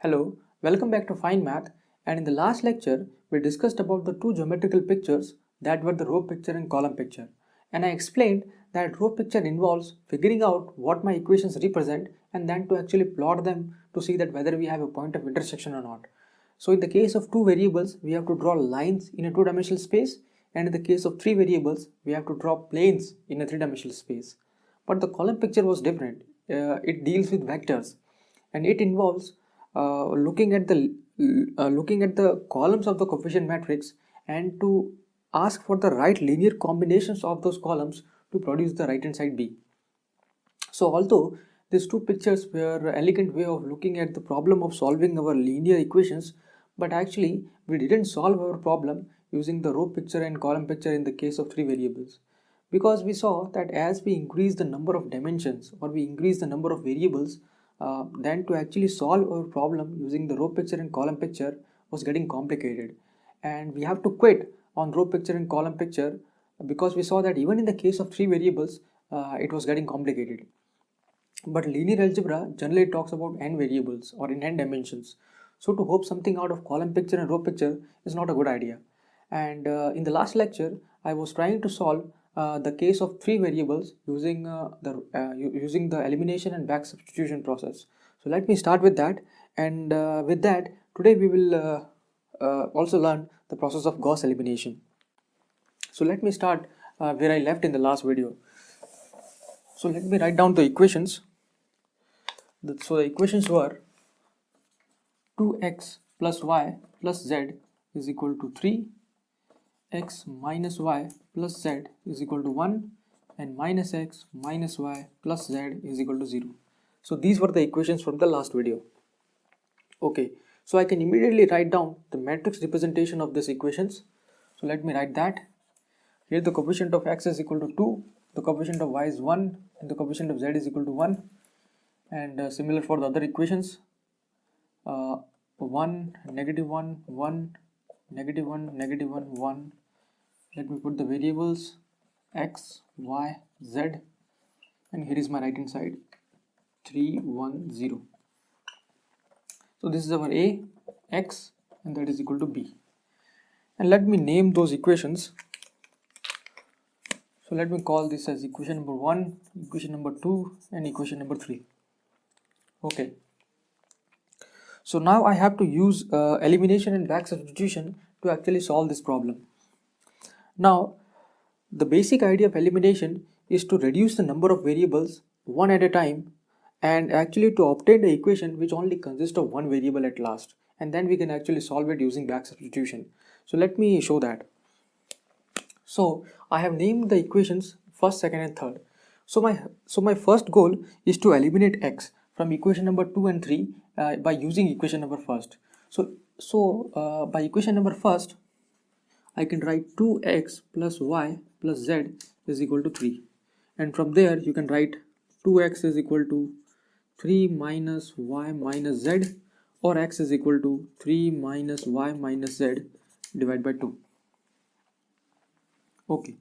Hello, welcome back to Feynmath, and in the last lecture we discussed about the two geometrical pictures that were the row picture and column picture, and I explained that row picture involves figuring out what my equations represent and then to actually plot them to see that whether we have a point of intersection or not. So in the case of two variables we have to draw lines in a two-dimensional space, and in the case of three variables we have to draw planes in a three-dimensional space. But the column picture was different. It deals with vectors and it involves looking at the columns of the coefficient matrix and to ask for the right linear combinations of those columns to produce the right hand side B. So although these two pictures were an elegant way of looking at the problem of solving our linear equations, but actually we didn't solve our problem using the row picture and column picture in the case of three variables, because we saw that as we increase the number of dimensions or we increase the number of variables, then to actually solve our problem using the row picture and column picture was getting complicated, and we have to quit on row picture and column picture because we saw that even in the case of three variables it was getting complicated. But linear algebra generally talks about n variables or in n dimensions, so to hope something out of column picture and row picture is not a good idea. And in the last lecture I was trying to solve the case of three variables using the elimination and back substitution process. So let me start with that, and with that today we will also learn the process of Gauss elimination. So let me start where I left in the last video. So let me write down the equations. So the equations were 2x plus y plus z is equal to 3, x minus y plus z is equal to 1, and minus x minus y plus z is equal to 0. So these were the equations from the last video. Okay, so I can immediately write down the matrix representation of these equations. So let me write that. Here the coefficient of x is equal to 2, the coefficient of y is 1, and the coefficient of z is equal to 1. And similar for the other equations, 1, negative 1, 1, negative 1, negative 1, 1. Let me put the variables x, y, z, and here is my right hand side 3, 1, 0. So this is our A, x, and that is equal to B. And let me name those equations. So let me call this as equation number 1, equation number 2, and equation number 3. Okay. So now I have to use elimination and back substitution to actually solve this problem. Now, the basic idea of elimination is to reduce the number of variables one at a time and actually to obtain the equation which only consists of one variable at last, and then we can actually solve it using back substitution. So let me show that. So I have named the equations first, second, and third. So my first goal is to eliminate x from equation number 2 and 3 by using equation number first. So by equation number first, I can write 2x plus y plus z is equal to 3, and from there you can write 2x is equal to 3 minus y minus z, or x is equal to 3 minus y minus z divided by 2. Okay,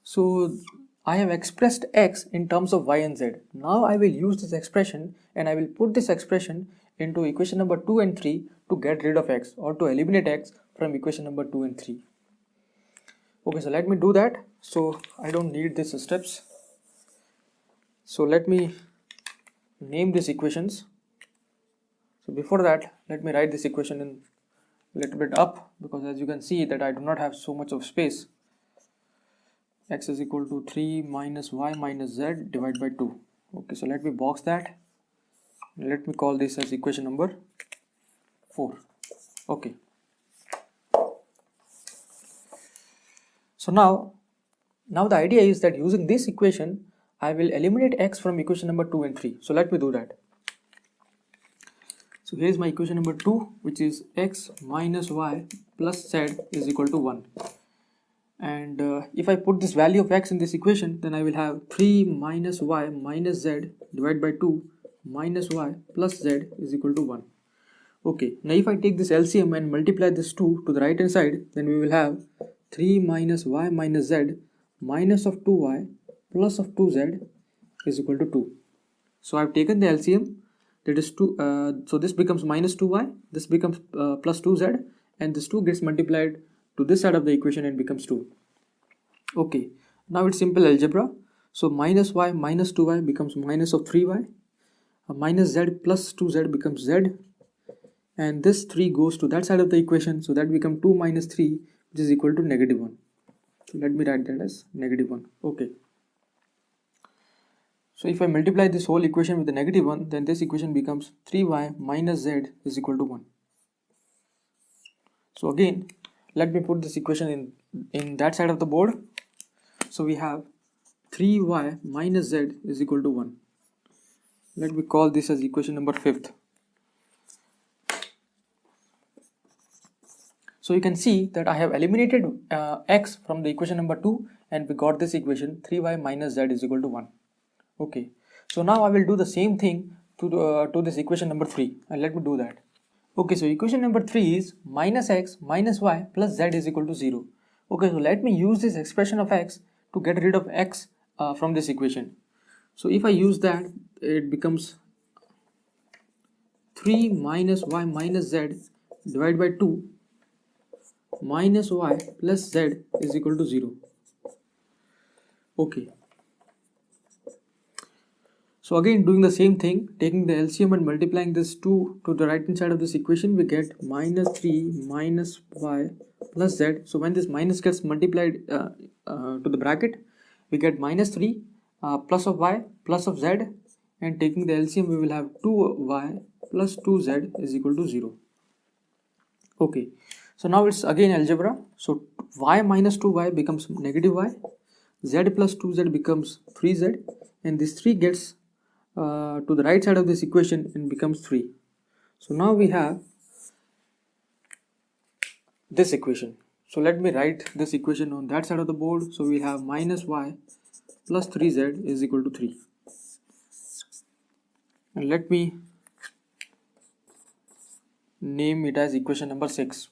so I have expressed x in terms of y and z. Now I will use this expression and I will put this expression into equation number 2 and 3 to get rid of x or to eliminate x from equation number 2 and 3. Okay, so let me do that. So I don't need these steps. So let me name these equations. So before that, let me write this equation in a little bit up, because as you can see that I do not have so much of space. X is equal to 3 minus y minus z divided by 2. Okay, so let me box that. Let me call this as equation number 4. Okay. So now the idea is that using this equation, I will eliminate x from equation number 2 and 3. So let me do that. So here is my equation number 2, which is x minus y plus z is equal to 1. And if I put this value of x in this equation, then I will have 3 minus y minus z divided by 2 minus y plus z is equal to 1. Okay, now if I take this LCM and multiply this 2 to the right hand side, then we will have 3 minus y minus z minus of 2y plus of 2z is equal to 2. So I have taken the LCM. that is 2, so this becomes minus 2y, this becomes plus 2z, and this 2 gets multiplied to this side of the equation and becomes 2. Okay, now it's simple algebra. So minus y minus 2y becomes minus of 3y, minus z plus 2z becomes z, and this 3 goes to that side of the equation, so that becomes 2 minus 3, which is equal to negative 1. So let me write that as negative 1. Okay. So if I multiply this whole equation with the negative 1, then this equation becomes 3y minus z is equal to 1. So again, let me put this equation in that side of the board. So we have 3y minus z is equal to 1. Let me call this as equation number 5th. So you can see that I have eliminated x from the equation number 2, and we got this equation 3y minus z is equal to 1. Okay, so now I will do the same thing to this equation number 3, and let me do that. Okay, so equation number 3 is minus x minus y plus z is equal to 0. Okay, so let me use this expression of x to get rid of x from this equation. So if I use that, it becomes 3 minus y minus z divided by 2 minus y plus z is equal to 0. Okay. So again, doing the same thing, taking the LCM and multiplying this 2 to the right hand side of this equation, we get minus 3 minus y plus z. So when this minus gets multiplied to the bracket, we get minus 3 plus of y plus of z, and taking the LCM, we will have 2y plus 2z is equal to 0. Okay, so now it's again algebra. So y minus 2y becomes negative y, z plus 2z becomes 3z, and this 3 gets to the right side of this equation and becomes 3. So now we have this equation. So let me write this equation on that side of the board. So we have minus y plus 3z is equal to 3. And let me name it as equation number 6.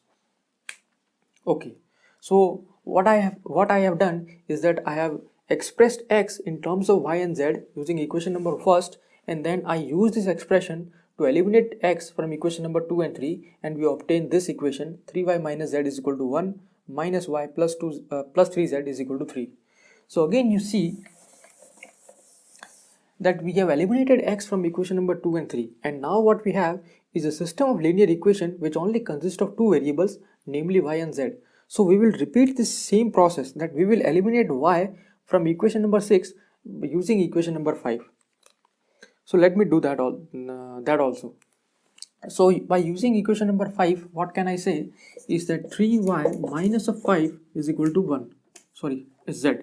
Okay, so what I have done is that I have expressed x in terms of y and z using equation number 1st, and then I use this expression to eliminate x from equation number 2 and 3, and we obtain this equation 3y minus z is equal to 1 minus y plus 3z is equal to 3. So again you see that we have eliminated x from equation number 2 and 3, and now what we have is a system of linear equation which only consists of two variables, namely y and z. So we will repeat this same process, that we will eliminate y from equation number 6 using equation number 5. So let me do that also. So by using equation number 5, what can I say is that 3y minus of 5 is equal to 1. Sorry, is z.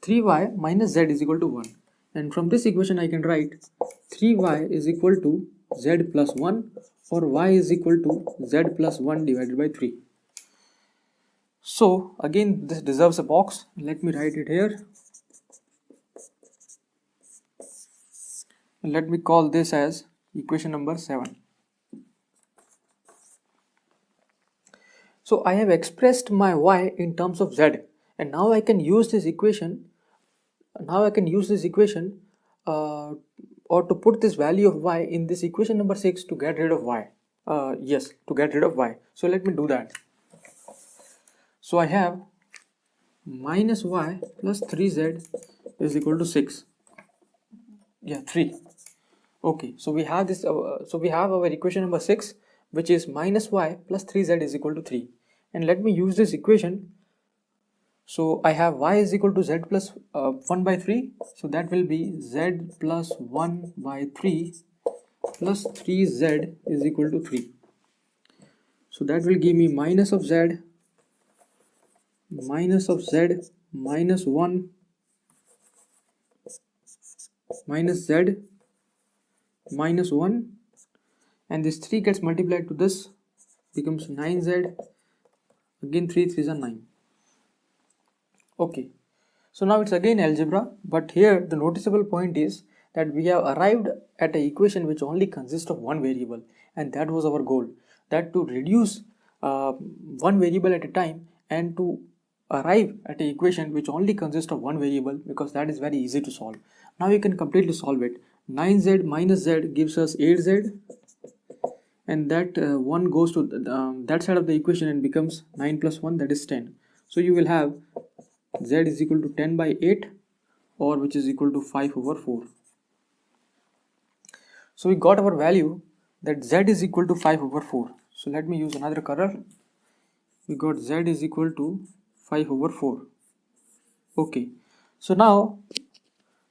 3y minus z is equal to 1. And from this equation I can write 3y is equal to z plus 1, or y is equal to z plus 1 divided by 3. So again, this deserves a box. Let me write it here. And let me call this as equation number 7. So I have expressed my y in terms of z, and now I can use this equation. Or to put this value of y in this equation number 6 to get rid of y. To get rid of y. So let me do that. So I have minus y plus 3z is equal to 6. 3. Okay, so we have this. So we have our equation number 6, which is minus y plus 3z is equal to 3. And let me use this equation. So I have y is equal to z plus 1 by 3. So that will be z plus 1 by 3 plus 3z is equal to 3. So that will give me minus of z minus 1 minus z minus 1, and this 3 gets multiplied to this, becomes 9z, again 3 3s are 9. Okay, so now it's again algebra, but here the noticeable point is that we have arrived at an equation which only consists of one variable, and that was our goal, that to reduce one variable at a time and to arrive at an equation which only consists of one variable, because that is very easy to solve. Now you can completely solve it. 9z minus z gives us 8z, and that 1 goes to that side of the equation and becomes 9 plus 1, that is 10. So you will have z is equal to 10 by 8, or which is equal to 5 over 4. So we got our value that z is equal to 5 over 4. So let me use another color. We got z is equal to 5 over 4. Okay, so now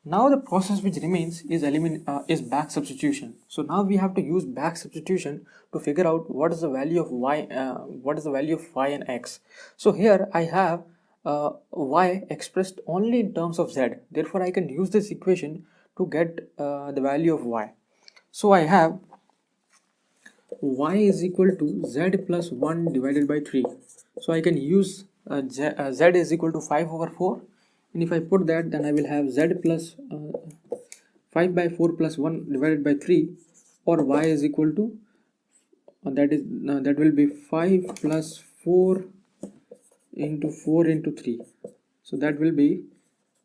the process which remains is back substitution. So now we have to use back substitution to figure out what is the value of y, and x. So here I have y expressed only in terms of z. Therefore, I can use this equation to get the value of y. So I have y is equal to z plus 1 divided by 3. So I can use z is equal to 5 over 4. And if I put that, then I will have z plus 5 by 4 plus 1 divided by 3, or y is equal to that will be 5 plus 4 into 4 into 3. So that will be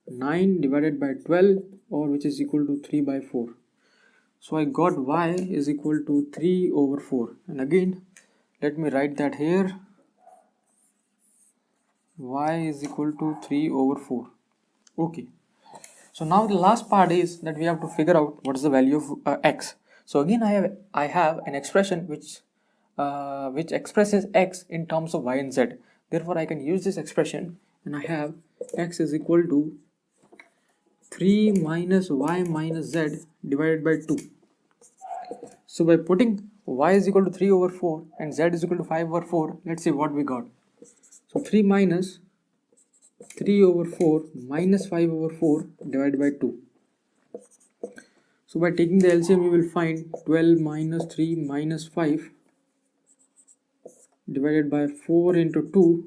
9 divided by 12, or which is equal to 3 by 4. So I got y is equal to 3 over 4. And again, let me write that here. Y is equal to 3 over 4. Okay, so now the last part is that we have to figure out what is the value of x. So again, I have an expression which expresses x in terms of y and z. Therefore, I can use this expression, and I have x is equal to 3 minus y minus z divided by 2. So by putting y is equal to 3 over 4 and z is equal to 5 over 4, let's see what we got. So 3 minus 3 over 4 minus 5 over 4 divided by 2. So by taking the LCM, you will find 12 minus 3 minus 5 divided by 4 into 2,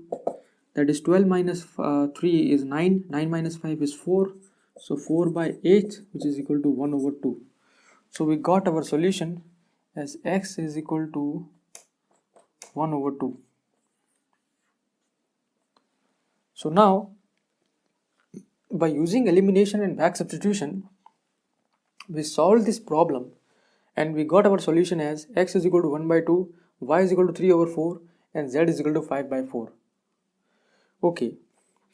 that is 12 minus 3 is 9, 9 minus 5 is 4, so 4 by 8, which is equal to 1 over 2. So we got our solution as x is equal to 1 over 2. So now, by using elimination and back substitution, we solved this problem and we got our solution as x is equal to 1 by 2, y is equal to 3 over 4, and z is equal to 5 by 4. Okay,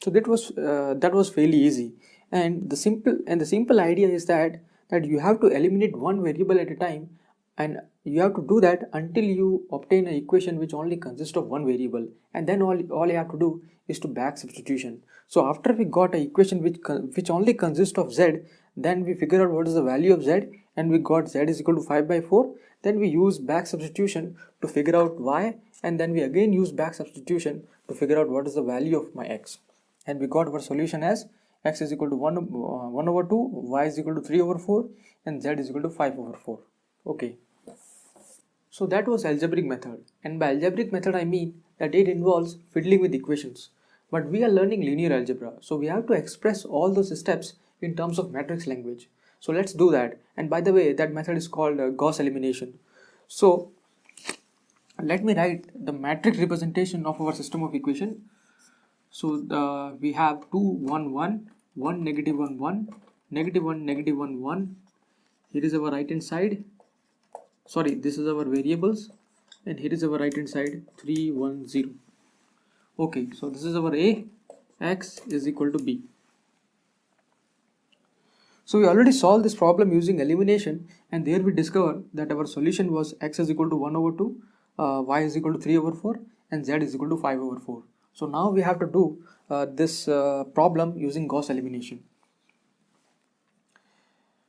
so that was fairly easy, and the simple idea is that you have to eliminate one variable at a time, and you have to do that until you obtain an equation which only consists of one variable, and then all you have to do is to back substitution. So after we got an equation which only consists of z, then we figure out what is the value of z, and we got z is equal to 5 by 4. Then we use back substitution to figure out y, and then we again use back substitution to figure out what is the value of my x, and we got our solution as x is equal to 1 over 2, y is equal to 3 over 4, and z is equal to 5 over 4. Okay, so that was algebraic method, and by algebraic method I mean that it involves fiddling with equations. But we are learning linear algebra, so we have to express all those steps in terms of matrix language. So let's do that. And by the way, that method is called Gauss elimination. So let me write the matrix representation of our system of equation. So we have 2 1 1 1 negative 1 1 negative 1 negative 1 1. Here is our right hand side. Sorry, this is our variables, and here is our right hand side 3 1 0. Okay, so this is our A, x is equal to B. So we already solved this problem using elimination, and there we discovered that our solution was x is equal to 1 over 2, y is equal to 3 over 4, and z is equal to 5 over 4. So now we have to do this problem using Gauss elimination.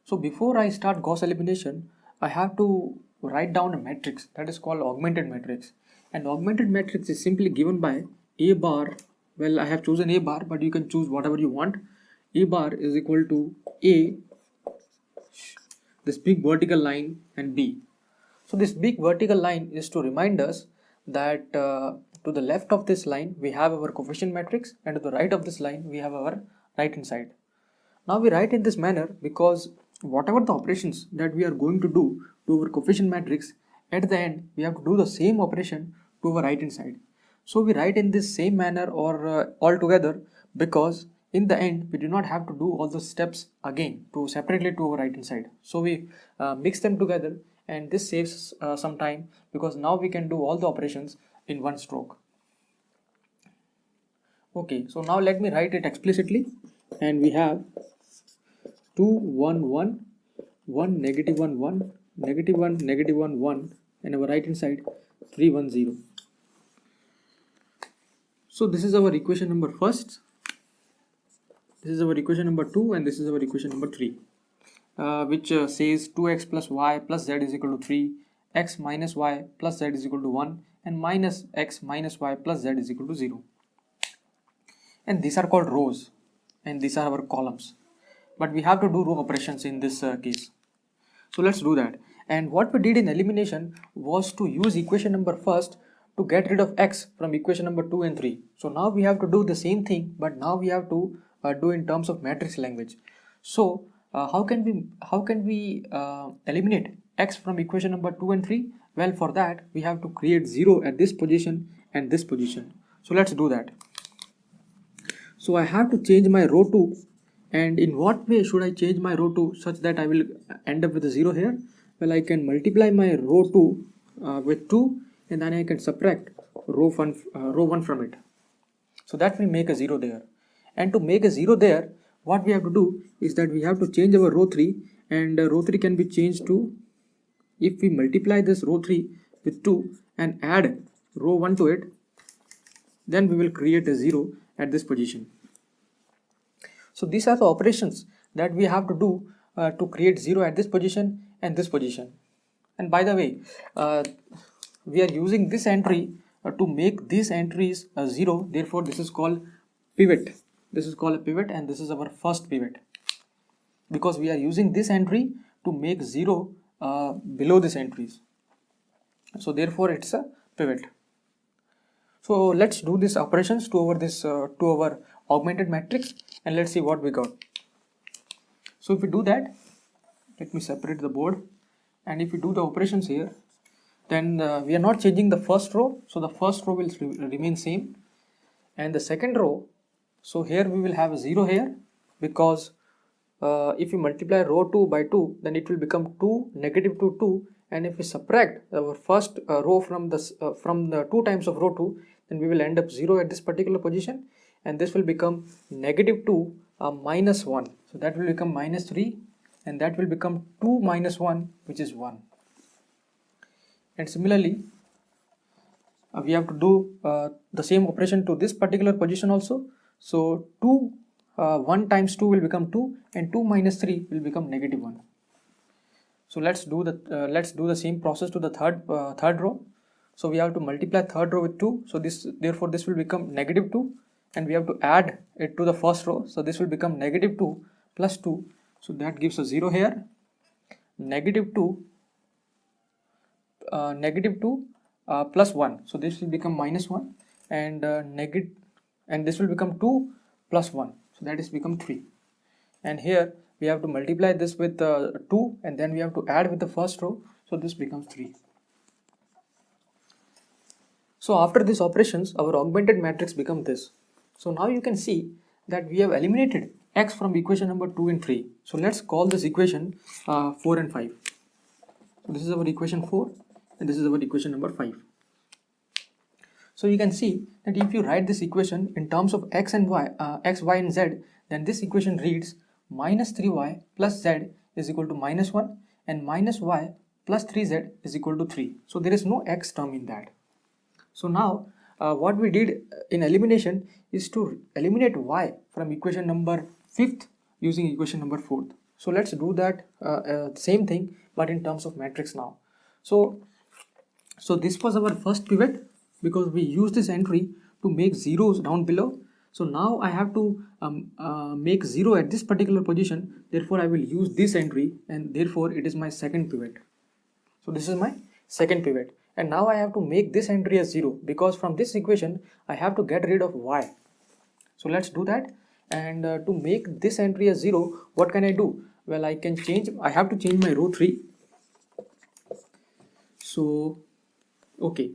So before I start Gauss elimination, I have to write down a matrix that is called augmented matrix. And augmented matrix is simply given by A bar. Well, I have chosen A bar, but you can choose whatever you want. A bar is equal to A, this big vertical line, and B. So this big vertical line is to remind us that to the left of this line we have our coefficient matrix, and to the right of this line we have our right hand side. Now we write in this manner because whatever the operations that we are going to do to our coefficient matrix, at the end we have to do the same operation to our right hand side. So we write in this same manner or all together because in the end we do not have to do all those steps again to separately to our right hand side. So we mix them together, and this saves some time, because now we can do all the operations in one stroke. Okay, so now let me write it explicitly, and we have 2 1 1 1 negative 1 1 negative 1 negative 1 1, and our right hand side 3 1 0. So this is our equation number first, this is our equation number 2, and this is our equation number 3, which says 2x plus y plus z is equal to 3, x minus y plus z is equal to 1, and minus x minus y plus z is equal to 0. And these are called rows, and these are our columns, but we have to do row operations in this case. So let's do that. And what we did in elimination was to use equation number first to get rid of x from equation number 2 and 3. So now we have to do the same thing, but now we have to do in terms of matrix language. So how can we eliminate x from equation number 2 and 3? Well, for that we have to create 0 at this position and this position. So let's do that. So I have to change my row 2, and in what way should I change my row 2 such that I will end up with a 0 here? Well, I can multiply my row 2 with 2, and then I can subtract row 1 from it. So that will make a 0 there. And to make a 0 there, what we have to do is that we have to change our row 3, and row 3 can be changed to, if we multiply this row 3 with 2 and add row 1 to it, then we will create a 0 at this position. So these are the operations that we have to do to create 0 at this position and this position. And by the way, we are using this entry to make these entries 0. Therefore this is called pivot. This is called a pivot, and this is our first pivot, because we are using this entry to make 0 below these entries. So therefore it's a pivot. So let's do these operations to our augmented matrix, and let's see what we got. So if we do that, let me separate the board, and if we do the operations here, then we are not changing the first row, so the first row will remain same, and the second row, so here we will have a 0 here, because if we multiply row 2 by 2, then it will become 2 negative 2 2, and if we subtract our first row from the 2 times of row 2, then we will end up 0 at this particular position, and this will become negative 2 minus 1, so that will become minus 3, and that will become 2 minus 1, which is 1. And similarly we have to do the same operation to this particular position also. So 1 times 2 will become 2, and 2 minus 3 will become negative 1. So let's do the same process to the third row. So we have to multiply third row with 2, so therefore this will become negative 2, and we have to add it to the first row, so this will become negative 2 plus 2, so that gives a 0 here, negative 2 plus 1, so this will become minus 1, and this will become 2 plus 1, so that is become 3, and here we have to multiply this with 2, and then we have to add with the first row, so this becomes 3. So after these operations, our augmented matrix becomes this. So now you can see that we have eliminated x from equation number 2 and 3. So let's call this equation 4 and 5. So this is our equation 4, and this is our equation number 5. So you can see that if you write this equation in terms of x, y and z, then this equation reads minus 3y plus z is equal to minus 1, and minus y plus 3z is equal to 3. So there is no x term in that. So now what we did in elimination is to eliminate y from equation number 5th using equation number 4th. So let's do that same thing, but in terms of matrix now. So this was our first pivot, because we used this entry to make zeros down below. So now I have to make 0 at this particular position, therefore I will use this entry, and therefore it is my second pivot. So this is my second pivot, and now I have to make this entry as 0, because from this equation I have to get rid of y. So let's do that, and to make this entry as 0, what can I do? Well, I have to change my row 3. So okay,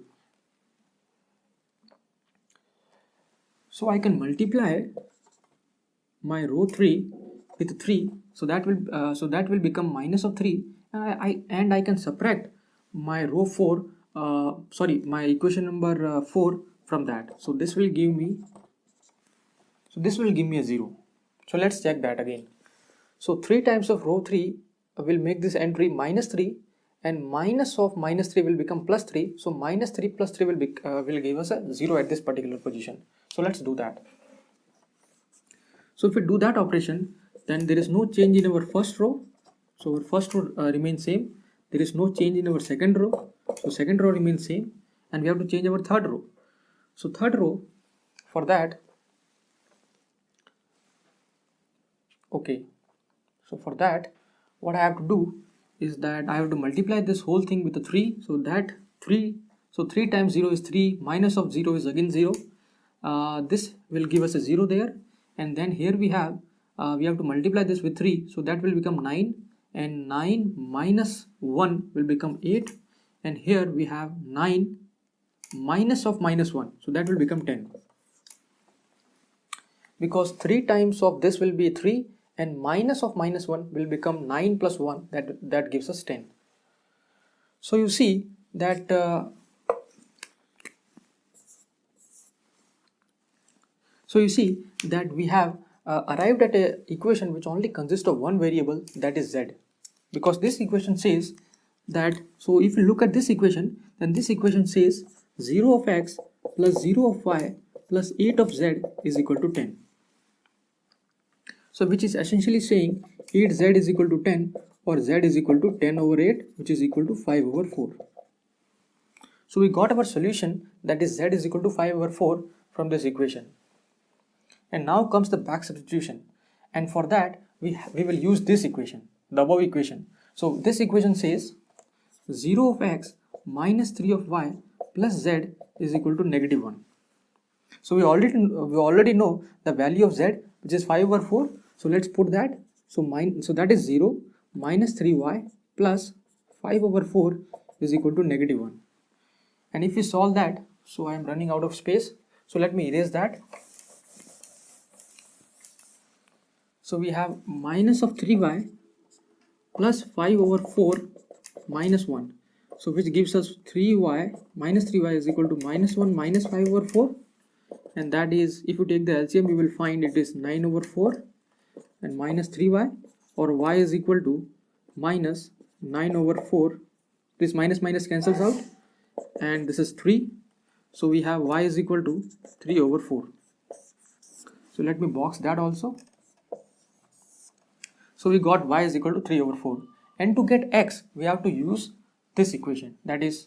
so I can multiply my row 3 with 3, so that will become minus of 3, and I can subtract my row 4, my equation number 4 from that. So this will give me a 0. So let's check that again. So 3 times of row 3 will make this entry minus 3, and minus of minus 3 will become plus 3. So minus 3 plus 3 will give us a 0 at this particular position. So let's do that. So if we do that operation, then there is no change in our first row. So our first row remains same. There is no change in our second row. So second row remains same, and we have to change our third row. So third row, for that, okay. So for that, what I have to do is that I have to multiply this whole thing with the 3. So that 3 times 0 is 3, minus of 0 is again 0. This will give us a 0 there, and then here we have to multiply this with 3. So that will become 9, and 9 minus 1 will become 8, and here we have 9 minus of minus 1. So that will become 10. Because 3 times of this will be 3, and minus of minus 1 will become 9 plus 1, that gives us 10. So you see that we have arrived at an equation which only consists of one variable, that is z. Because this equation says that, so if you look at this equation, then this equation says 0 of x plus 0 of y plus 8 of z is equal to 10. So which is essentially saying 8z is equal to 10, or z is equal to 10 over 8, which is equal to 5 over 4. So we got our solution, that is z is equal to 5 over 4 from this equation. And now comes the back substitution, and for that we will use this equation, the above equation. So this equation says 0 of x minus 3 of y plus z is equal to negative 1. So we already know the value of z, which is 5 over 4. So let's put that. So that is 0 minus 3y plus 5 over 4 is equal to negative 1. And if we solve that, so I am running out of space, so let me erase that. So we have minus of 3y plus 5 over 4 minus 1. So which gives us 3y minus 3y is equal to minus 1 minus 5 over 4. And that is, if you take the LCM, you will find it is 9 over 4 and minus 3y, or y is equal to minus 9 over 4. This minus minus cancels out, and this is 3. So we have y is equal to 3 over 4. So let me box that also. So we got y is equal to 3 over 4. And to get x, we have to use this equation, that is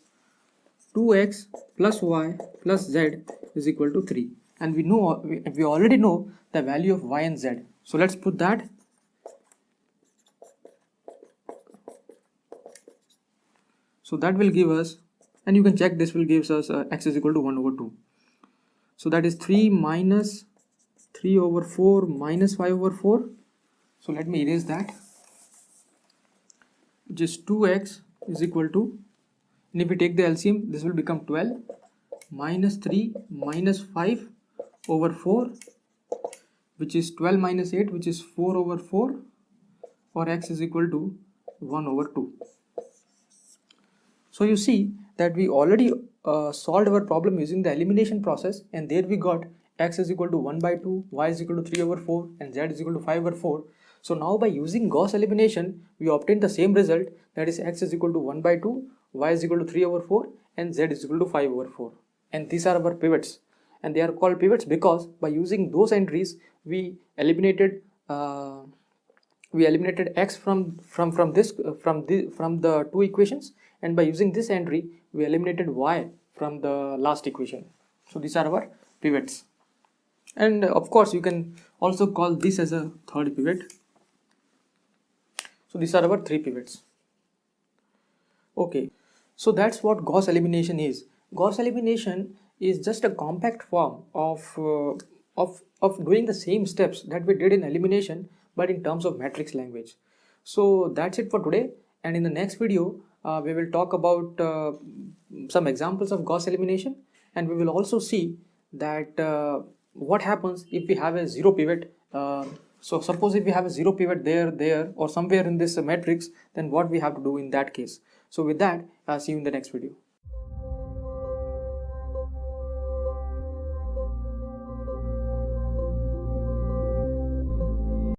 2x plus y plus z is equal to 3. And we already know the value of y and z. So let's put that. So that will give us, and you can check, this will give us x is equal to 1 over 2. So that is 3 minus 3 over 4 minus 5 over 4. So let me erase that, which is 2x is equal to, and if we take the LCM, this will become 12 minus 3 minus 5 over 4, which is 12 minus 8, which is 4 over 4, or x is equal to 1 over 2. So you see that we already solved our problem using the elimination process, and there we got x is equal to 1 by 2, y is equal to 3 over 4, and z is equal to 5 over 4. So now by using Gauss elimination, we obtain the same result, that is x is equal to 1 by 2, y is equal to 3 over 4, and z is equal to 5 over 4. And these are our pivots, and they are called pivots because by using those entries we eliminated x from the two equations, and by using this entry we eliminated y from the last equation. So these are our pivots, and of course you can also call this as a third pivot. So these are our three pivots. Okay, so that's what Gauss elimination is. Gauss elimination is just a compact form of doing the same steps that we did in elimination, but in terms of matrix language. So that's it for today, and in the next video we will talk about some examples of Gauss elimination, and we will also see that what happens if we have a zero pivot So suppose if we have a zero pivot there or somewhere in this matrix, then what we have to do in that case. So with that, I'll see you in the next video.